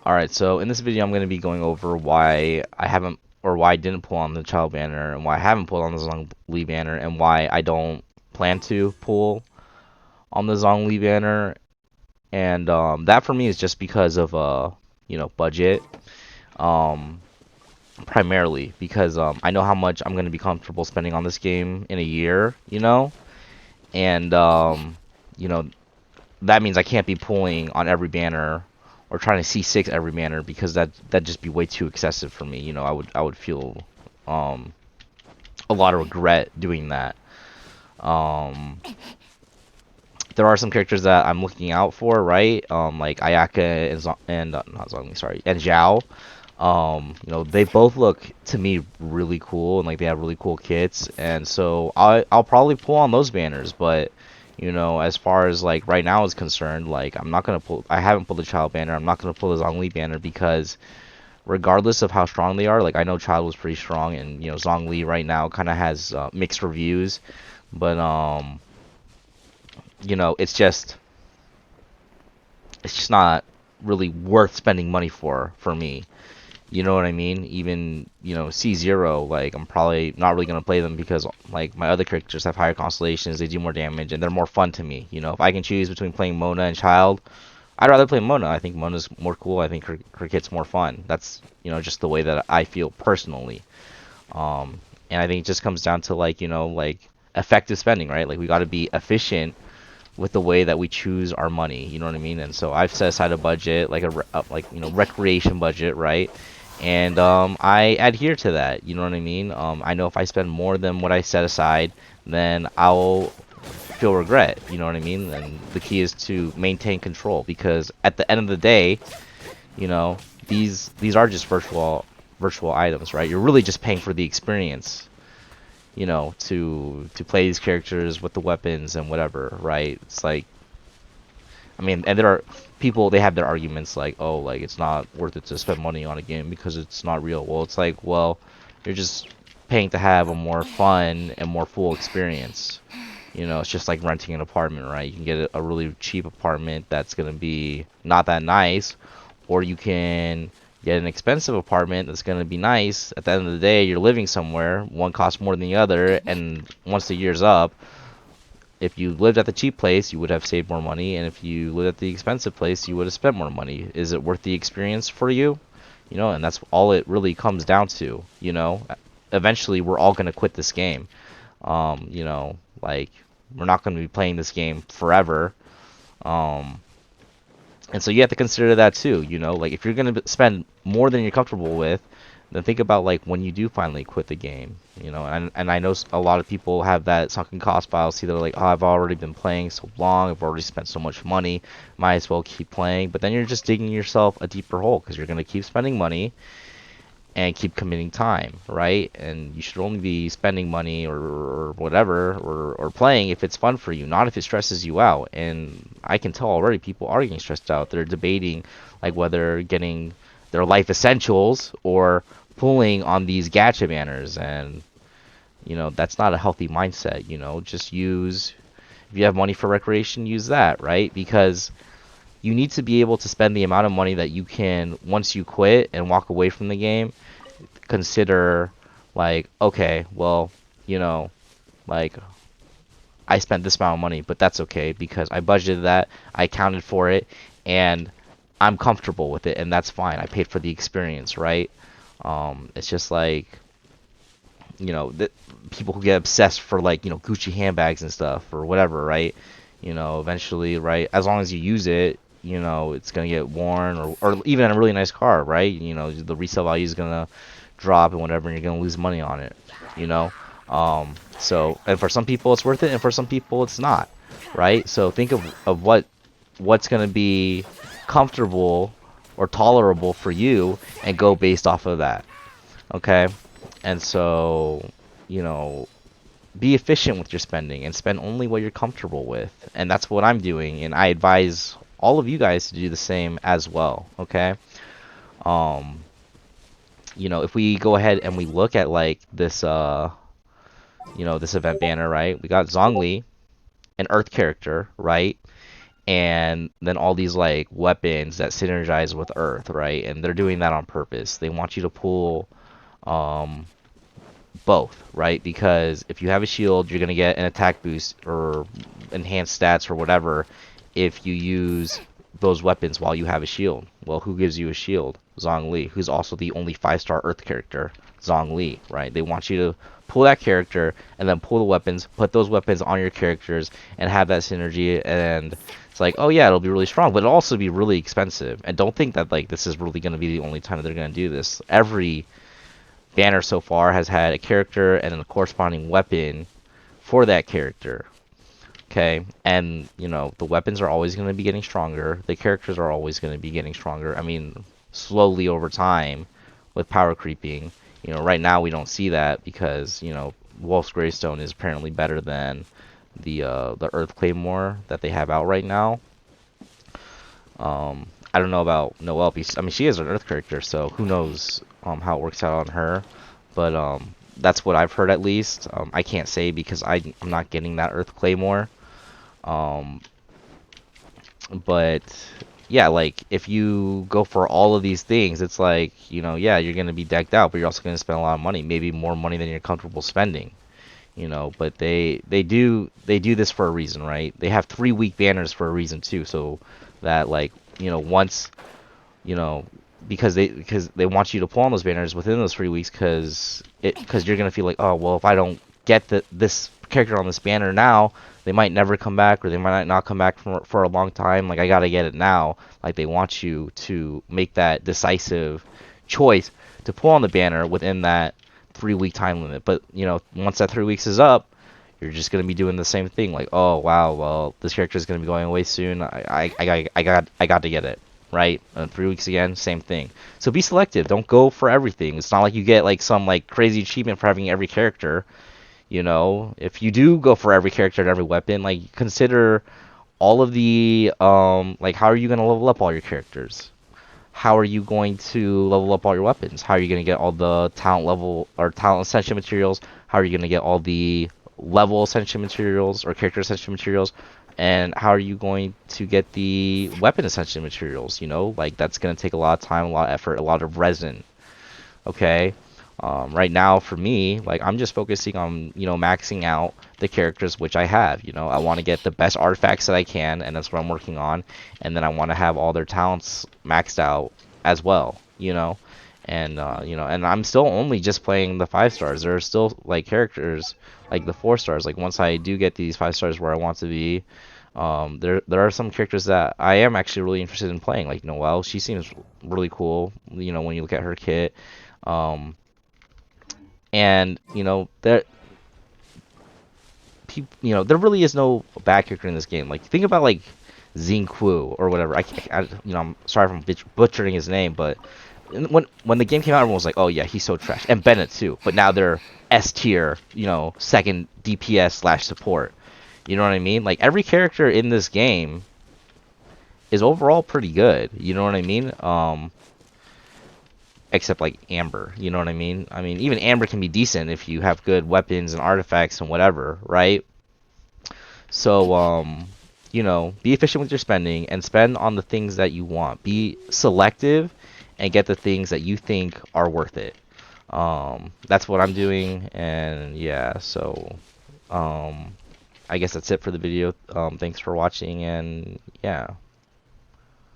Alright, so in this video I'm going to be going over why I haven't, or why I didn't pull on the Child banner, and why I haven't pulled on the Zhongli banner, and why I don't plan to pull on the Zhongli banner. And that for me is just because of, budget. Um, Primarily because I know how much I'm going to be comfortable spending on this game in a year, and, you know, that means I can't be pulling on every banner or trying to C6 every banner because that'd just be way too excessive for me. I would feel um a lot of regret doing that. Um there are some characters that I'm looking out for, right? Like Ayaka and not Zhongli, sorry, and Zhao. They both look to me really cool, and like they have really cool kits, and so I'll probably pull on those banners. But as far as like right now is concerned, like I'm not gonna pull. I haven't pulled the Child banner. I'm not gonna pull the Zhongli banner because regardless of how strong they are, like I know Child was pretty strong, and Zhongli right now kind of has mixed reviews, but it's just not really worth spending money for me. You know what I mean? Even, C0, like, I'm probably not really going to play them because, like, my other characters have higher constellations, they do more damage, and they're more fun to me. If I can choose between playing Mona and Child, I'd rather play Mona. I think Mona's more cool. I think her kit's more fun. That's, just the way that I feel personally. And I think it just comes down to, like, effective spending, right? Like, we got to be efficient with the way that we choose our money. You know what I mean? And so I've set aside a budget, like recreation budget, right? And I adhere to that. You know what I mean? I know if I spend more than what I set aside, then I'll feel regret. You know what I mean? And the key is to maintain control because at the end of the day, you know, these are just virtual items, right? You're really just paying for the experience, to play these characters with the weapons and whatever, right? It's like, I mean, and there are people, they have their arguments like, oh, like it's not worth it to spend money on a game because it's not real. Well, it's like, well, you're just paying to have a more fun and more full experience. It's just like renting an apartment, right? You can get a really cheap apartment that's gonna be not that nice, or you can get an expensive apartment that's gonna be nice. At the end of the day, you're living somewhere. One costs more than the other, and once the year's up, if you lived at the cheap place, you would have saved more money, and if you lived at the expensive place, you would have spent more money. Is it worth the experience for you? And that's all it really comes down to. Eventually, we're all gonna quit this game. Like we're not gonna be playing this game forever. Um, and so you have to consider that too. Like if you're gonna spend more than you're comfortable with, then think about like when you do finally quit the game. And I know a lot of people have that sunken cost fallacy. They're like, oh, I've already been playing so long, I've already spent so much money, might as well keep playing. But then you're just digging yourself a deeper hole because you're gonna keep spending money and keep committing time, right? And you should only be spending money or whatever or playing if it's fun for you, not if it stresses you out. And I can tell already people are getting stressed out. They're debating like whether getting their life essentials or pulling on these gacha banners, and that's not a healthy mindset. Just use, if you have money for recreation, use that, right? Because you need to be able to spend the amount of money that you can once you quit and walk away from the game. Consider like, okay, well, you know like I spent this amount of money, but that's okay because I budgeted that, I accounted for it, and I'm comfortable with it, and that's fine. I paid for the experience, right? It's just like, that people who get obsessed for like, Gucci handbags and stuff or whatever, right? Eventually, right, as long as you use it, it's gonna get worn, or even a really nice car, right? The resale value is gonna drop and whatever, and you're gonna lose money on it, you know. So, and for some people it's worth it, and for some people it's not, right? So think of what's gonna be comfortable or tolerable for you, and go based off of that, okay? And so, you know, be efficient with your spending and spend only what you're comfortable with. And that's what I'm doing, and I advise all of you guys to do the same as well, okay? Um, if we go ahead and we look at like this this event banner, right? We got Zhongli, an Earth character, right? and then all these like weapons that synergize with Earth, right? And they're doing that on purpose. They want you to pull um, both, right? Because if you have a shield, you're gonna get an attack boost or enhanced stats or whatever if you use those weapons while you have a shield. Well, who gives you a shield? Zhongli, who's also the only 5-star Earth character. Zhongli, right? They want you to pull that character and then pull the weapons, put those weapons on your characters, and have that synergy. And it's like, oh yeah, it'll be really strong, but it'll also be really expensive. And don't think that like this is really gonna be the only time that they're gonna do this. Every banner so far has had a character and a corresponding weapon for that character. Okay, and you know the weapons are always going to be getting stronger. The characters are always going to be getting stronger. I mean, slowly over time with power creeping. You know, right now we don't see that because you know Wolf's Greystone is apparently better than the Earth Claymore that they have out right now. I don't know about Noelle. I mean, she is an Earth character, so who knows how it works out on her. But that's what I've heard at least. I can't say because I'm not getting that Earth Claymore. Um, but yeah, like if you go for all of these things, it's like, you know, yeah, you're gonna be decked out, but you're also gonna spend a lot of money, maybe more money than you're comfortable spending. You know, but they do this for a reason, right? They have 3 week banners for a reason too, so that like, you know, once, you know, because they want you to pull on those banners within those 3 weeks, because you're gonna feel like, oh well, if I don't get this character on this banner now, they might never come back, or they might not come back for a long time. Like I gotta get it now. Like they want you to make that decisive choice to pull on the banner within that 3 week time limit. But you know, once that 3 weeks is up, you're just gonna be doing the same thing. Like, oh wow, well this character is gonna be going away soon. I got to get it, right? And 3 weeks again, same thing. So be selective. Don't go for everything. It's not like you get like some like crazy achievement for having every character. You know, if you do go for every character and every weapon, like consider all of the like how are you gonna level up all your characters? How are you going to level up all your weapons? How are you going to get all the talent level or talent ascension materials? How are you going to get all the level ascension materials or character ascension materials? And how are you going to get the weapon ascension materials? You know, like that's going to take a lot of time, a lot of effort, a lot of resin. Okay. Right now, for me, like I'm just focusing on, you know, maxing out the characters which I have. You know, I want to get the best artifacts that I can, and that's what I'm working on. And then I want to have all their talents maxed out as well. You know, and I'm still only just playing the 5 stars. There are still like characters like the 4 stars. Like once I do get these 5 stars where I want to be, there are some characters that I am actually really interested in playing. Like Noelle, she seems really cool. You know, when you look at her kit. Um, and you know there really is no bad character in this game. Like think about like Xingqiu or whatever. You know, I'm sorry if I'm butchering his name, but when the game came out, everyone was like, oh yeah, he's so trash. And Bennett too. But now they're S tier, you know, second DPS slash support. You know what I mean? Like every character in this game is overall pretty good. You know what I mean? Except like Amber, you know what I mean? I mean, even Amber can be decent if you have good weapons and artifacts and whatever, right? So, you know, be efficient with your spending and spend on the things that you want. Be selective and get the things that you think are worth it. That's what I'm doing, and yeah, so, I guess that's it for the video. Thanks for watching, and yeah.